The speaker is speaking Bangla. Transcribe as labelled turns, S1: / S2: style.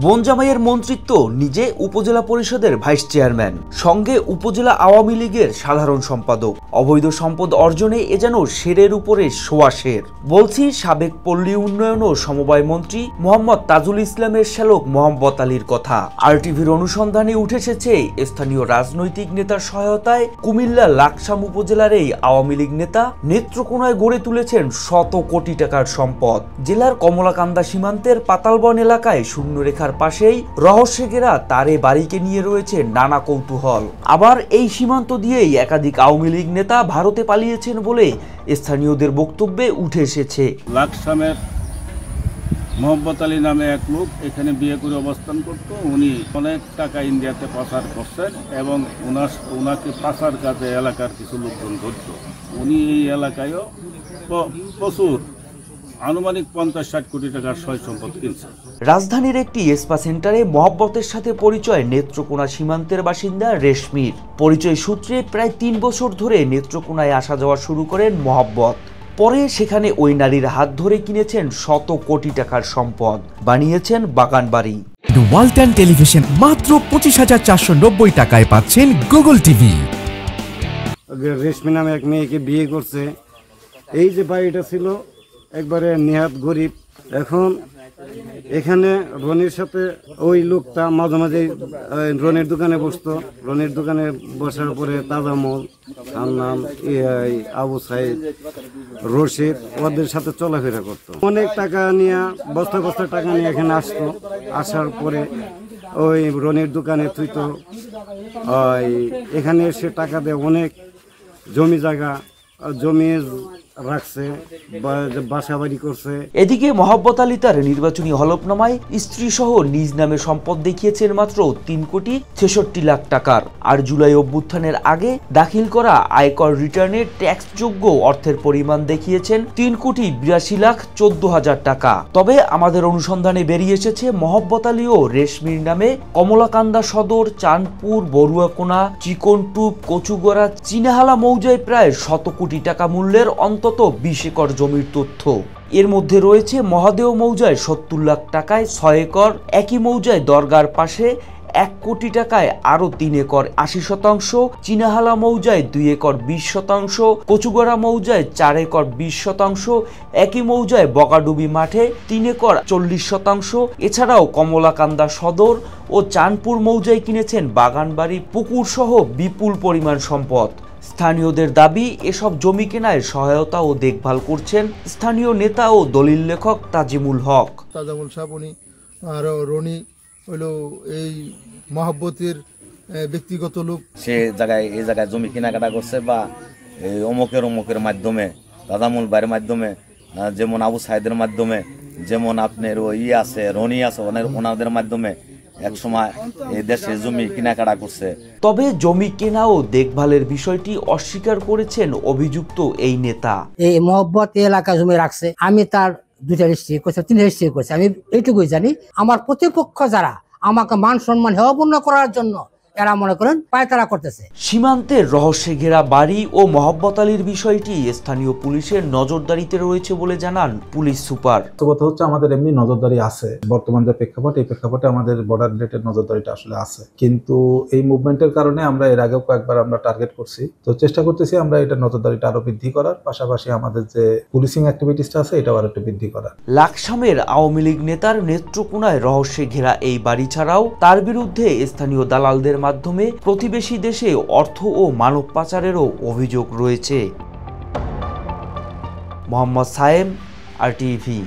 S1: বনজামাইয়ের মন্ত্রিত্ব, নিজে উপজেলা পরিষদের ভাইস চেয়ারম্যান, সঙ্গে উপজেলা আওয়ামী লীগের সাধারণ সম্পাদক। অবৈধ সম্পদ অর্জনে এ যেন শেরের উপরে শোয়া শের। বলছি সাবেক পল্লী উন্নয়ন ও সমবায় মন্ত্রী মোহাম্মদ তাজুল ইসলামের শ্যালক মোহাম্মদ আলীর কথা। আরটিভির অনুসন্ধানে উঠে এসেছে স্থানীয় রাজনৈতিক নেতার সহায়তায় কুমিল্লা লাকসাম উপজেলার এই আওয়ামী লীগ নেতা নেত্রকোনায় গড়ে তুলেছেন শত কোটি টাকার সম্পদ। জেলার কমলাকান্দা সীমান্তের পাতালবন এলাকায় শূন্যরেখার পাশেই রহস্যে ঘেরা তারে বাড়িকে নিয়ে রয়েছে নানা কৌতূহল। আবার এই সীমান্ত দিয়েই একাধিক আওয়ামী লীগ নেতা ভারতে পালিয়েছেন বলে স্থানীয়দের বক্তব্যে উঠে এসেছে।
S2: লাকসামের মোহাম্মদ আলী নামে এক লোক এখানে বিয়ে করে অবস্থান করত। উনি অনেক টাকা ইন্ডিয়াতে পাচার করছেন এবং ওনাকে পাচার কাজে এলাকার কিছু লোকজন ধরত। উনি এই এলাকায়ও প্রচুর আনুমানিক 50-60 কোটি টাকার সয় সম্পদ কিনছে।
S1: রাজধানীর একটি স্পা সেন্টারে মহব্বতের সাথে পরিচয় নেত্রকোনা সীমান্তের বাসিন্দা রেশমির। পরিচয় সূত্রে প্রায় 3 বছর ধরে নেত্রকোনায় আসা যাওয়া শুরু করেন মহব্বত। পরে সেখানে ওই নারীর হাত ধরে কিনেছেন শত কোটি টাকার সম্পদ, বানিয়েছেন বাগান বাড়ি।
S3: ওয়ালটন টেলিভিশন মাত্র 25,490 টাকায় পাচ্ছেন গুগল টিভি।
S4: রেশমি নামে এক মেয়েকে বিয়ে করছে। এই যে বাড়িটা ছিল একবারে নেহাত গরিব। এখন এখানে রনির সাথে ওই লোকটা মাঝে মাঝে রনির দোকানে বসতো। রনির দোকানে বসার পরে তাজামল, আন্নাম, আবু সাইদ, রশিদ ওদের সাথে চলাফেরা করতো। অনেক টাকা নিয়ে বস্তা বস্তা টাকা নিয়ে এখানে আসতো। আসার পরে ওই রনির দোকানে তুইতো এখানে এসে টাকা দিয়ে অনেক জমি রাখছে, বাসা বাড়ি করছে।
S1: এদিকে মহব্বত আলী তার নির্বাচনী হলফনামায় স্ত্রী সহ নিজ নামে সম্পদ দেখিয়েছেন মাত্র 3,63 লাখ টাকার। আর জুলাই অভ্যুত্থানের আগে দাখিল করা আয়কর রিটার্নে ট্যাক্সযোগ্য অর্থের পরিমাণ দেখিয়েছেন 3,82,14,000 টাকা। তবে আমাদের অনুসন্ধানে বেরিয়ে এসেছে মহব্বত আলী ও রেশমির নামে কমলাকান্দা সদর, চাঁদপুর, বড়ুয়াকোনা, চিকনটুপ, কচুগড়া, চিনাহালা মৌজায় প্রায় 100 কোটি টাকা মূল্যের অন্তত 20 একর জমির তথ্য। এর মধ্যে রয়েছে মহাদেও মৌজায় 70 লাখ টাকায় 6 একর, একই মৌজায় দরগার পাশে 1 কোটি টাকায় আরো 3 একর 80%, চিনাহালা মৌজায় 2 একর 20%, কচুগড়া মৌজায় 4 একর 20%, একই মৌজায় বগাডুবি মাঠে 3 একর 40%। এছাড়াও কমলাকান্দা সদর ও চাঁদপুর মৌজায় কিনেছেন বাগানবাড়ি, পুকুর সহ বিপুল পরিমাণ সম্পদ। স্থানীয়দের দাবি, এসব জমি কেনায় সহায়তা ও দেখভাল করছেন স্থানীয় নেতা ও দলিল লেখক তাজিমুল হক।
S5: তাজামুল সাহেব উনি আর রনি হইল এই মহব্বতের ব্যক্তিগত লোক।
S6: সে এই জায়গায় জমি কেনাকাটা করছে বা অমুকের মাধ্যমে, তাজামুল ভাইয়ের মাধ্যমে, যেমন আবু সাইদের মাধ্যমে, যেমন আপনার আছে রনি আছে, ওনাদের মাধ্যমে এক সময় এই দেশে জমি কেনাকাটা করছে।
S1: তবে জমি কেনা ও দেখভালের বিষয়টি অস্বীকার করেছেন অভিযুক্ত এই নেতা।
S7: এই মহব্বত এলাকা জমি রাখছে, আমি তার 2টা রেজিস্ট্রি করছি, 3 রেজিস্ট্রি করছি। আমি এইটুকুই জানি, আমার প্রতিপক্ষ যারা আমাকে মান সম্মান হেয়পূর্ণ করার জন্য এরা মনে করেন পায়তারা করতেছে।
S1: সীমান্তের রহস্যে ঘেরা বাড়ি ও মহব্বত আলীর বিষয়টি স্থানীয় পুলিশের নজরদারিতে রয়েছে বলে জানান পুলিশ সুপার।
S8: কথা হচ্ছে আমাদের এমনি নজরদারি আছে, বর্তমান যে প্রেক্ষাপট, এই প্রেক্ষাপটে আমাদের বর্ডার রিলেটেড নজরদারিটা আসলে আছে। কিন্তু এই মুভমেন্টের কারণে আমরা এর আগেও কয়েকবার আমরা টার্গেট করছি, তো চেষ্টা করতেছি আমরা এটা নজরদারিটা আরো বৃদ্ধি করার, পাশাপাশি আমাদের যে পুলিশিং অ্যাক্টিভিটিসটা আছে এটাও আরো একটু বৃদ্ধি করার।
S1: লাকসামের আওয়ামী লীগ নেতার নেত্রকোনায় রহস্যে ঘেরা এই বাড়ি ছাড়াও তার বিরুদ্ধে স্থানীয় দালালদের মাধ্যমে প্রতিবেশী দেশে অর্থ ও মানব পাচারেরও অভিযোগ রয়েছে। মোহাম্মদ সায়েম, আরটিভি।